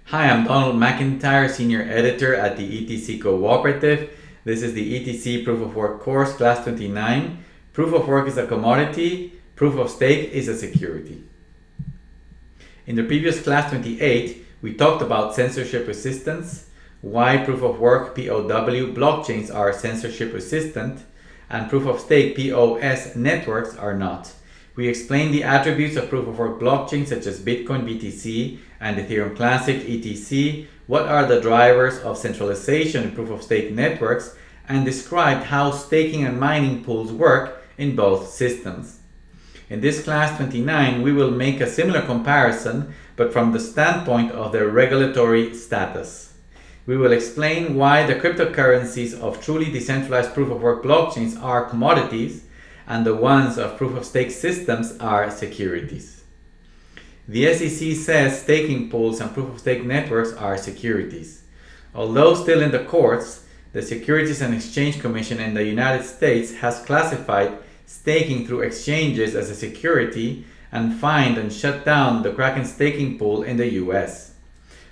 Hi, I'm Donald McIntyre, Senior Editor at the ETC Cooperative. This is the ETC Proof of Work course, Class 29. Proof of Work is a commodity, Proof of Stake is a security. In the previous Class 28, we talked about censorship resistance, why Proof of Work POW blockchains are censorship resistant, and Proof of Stake PoS networks are not. We explained the attributes of Proof of Work blockchains such as Bitcoin BTC and Ethereum Classic ETC, what are the drivers of centralization in Proof of Stake networks, and described how staking and mining pools work in both systems. In this Class 29, we will make a similar comparison, but from the standpoint of their regulatory status. We will explain why the cryptocurrencies of truly decentralized Proof of Work blockchains are commodities, and the ones of proof-of-stake systems are securities. The SEC says staking pools and proof-of-stake networks are securities. Although still in the courts, the Securities and Exchange Commission in the United States has classified staking through exchanges as a security and fined and shut down the Kraken staking pool in the US.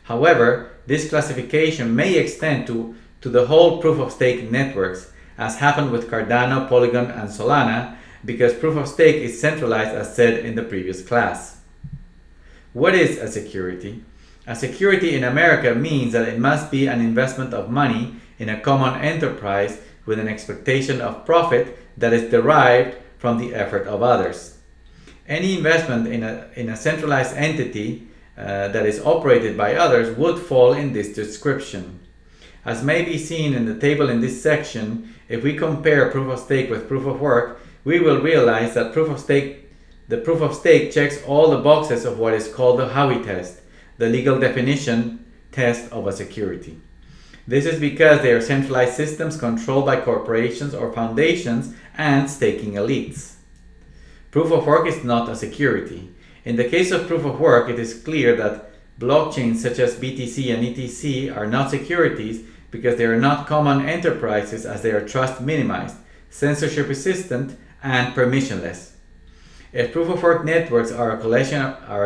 However, this classification may extend to the whole proof-of-stake networks, as happened with Cardano, Polygon, and Solana, because proof of stake is centralized as said in the previous class. What is a security? A security in America means that it must be an investment of money in a common enterprise with an expectation of profit that is derived from the effort of others. Any investment in a centralized entity that is operated by others would fall in this description. As may be seen in the table in this section, if we compare proof of stake with proof of work, we will realize that the proof of stake checks all the boxes of what is called the Howey test, the legal definition test of a security. This is because they are centralized systems controlled by corporations or foundations and staking elites. Proof of work is not a security. In the case of proof of work, it is clear that blockchains such as BTC and ETC are not securities because they are not common enterprises, as they are trust minimized, censorship resistant, and permissionless. If proof of work networks are a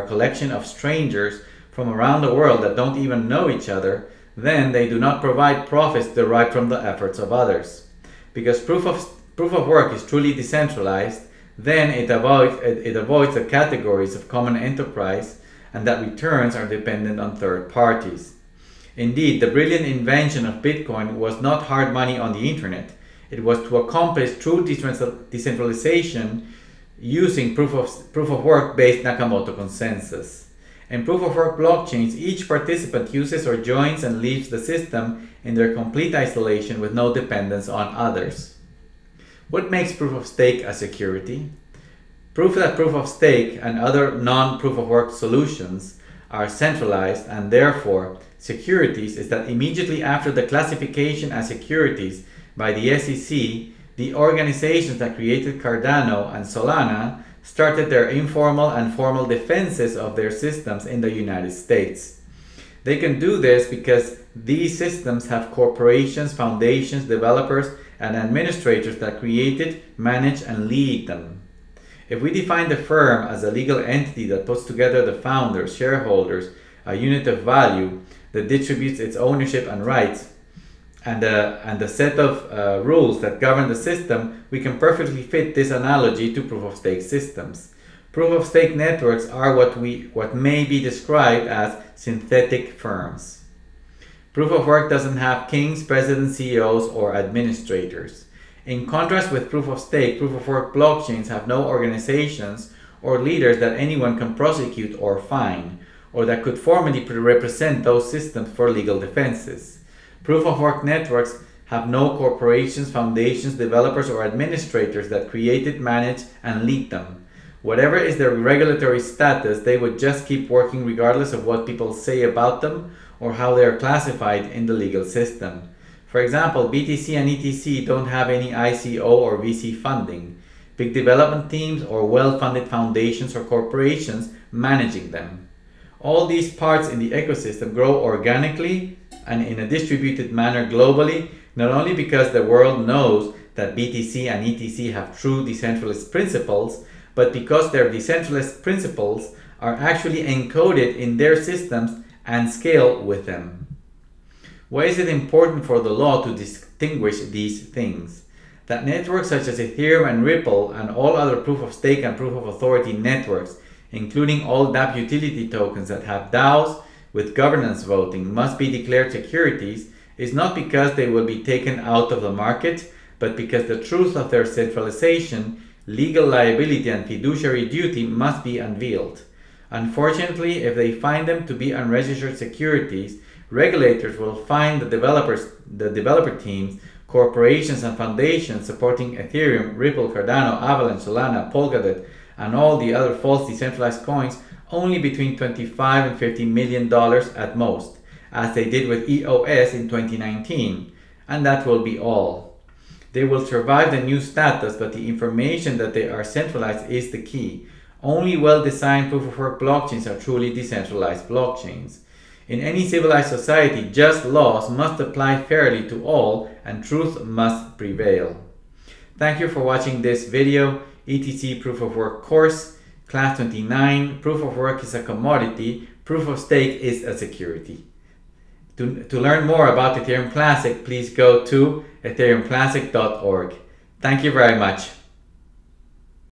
collection of strangers from around the world that don't even know each other, then they do not provide profits derived from the efforts of others. Because proof of work is truly decentralized, then it avoids the categories of common enterprise and that returns are dependent on third parties. Indeed, the brilliant invention of Bitcoin was not hard money on the internet. It was to accomplish true decentralization using proof of work based Nakamoto consensus. In proof of work blockchains, each participant uses or joins and leaves the system in their complete isolation with no dependence on others. What makes proof of stake a security? Proof that proof of stake and other non-proof of work solutions are centralized and therefore securities is that immediately after the classification as securities by the SEC, the organizations that created Cardano and Solana started their informal and formal defenses of their systems in the United States. They can do this because these systems have corporations, foundations, developers, and administrators that created, manage, and lead them. If we define the firm as a legal entity that puts together the founders, shareholders, a unit of value that distributes its ownership and rights, and the set of rules that govern the system, we can perfectly fit this analogy to proof-of-stake systems. Proof-of-stake networks are what may be described as synthetic firms. Proof-of-work doesn't have kings, presidents, CEOs, or administrators. In contrast with proof-of-stake, proof-of-work blockchains have no organizations or leaders that anyone can prosecute or fine, or that could formally represent those systems for legal defenses. Proof-of-work networks have no corporations, foundations, developers, or administrators that created, manage, and lead them. Whatever is their regulatory status, they would just keep working regardless of what people say about them or how they are classified in the legal system. For example, BTC and ETC don't have any ICO or VC funding, big development teams, or well-funded foundations or corporations managing them. All these parts in the ecosystem grow organically and in a distributed manner globally, not only because the world knows that BTC and ETC have true decentralized principles, but because their decentralized principles are actually encoded in their systems and scale with them. Why is it important for the law to distinguish these things? That networks such as Ethereum and Ripple and all other proof of stake and proof of authority networks, including all dApp utility tokens that have DAOs with governance voting, must be declared securities is not because they will be taken out of the market, but because the truth of their centralization, legal liability, and fiduciary duty must be unveiled. Unfortunately, if they find them to be unregistered securities, regulators will find the developer teams, corporations, and foundations supporting Ethereum, Ripple, Cardano, Avalanche, Solana, Polkadot, and all the other false decentralized coins only between $25 and $50 million at most, as they did with EOS in 2019, and that will be all. They will survive the new status, but the information that they are centralized is the key. Only well-designed proof-of-work blockchains are truly decentralized blockchains. In any civilized society, just laws must apply fairly to all and truth must prevail. Thank you for watching this video, ETC Proof of Work course, Class 29, Proof of Work is a commodity, Proof of Stake is a security. To learn more about Ethereum Classic, please go to ethereumclassic.org. Thank you very much.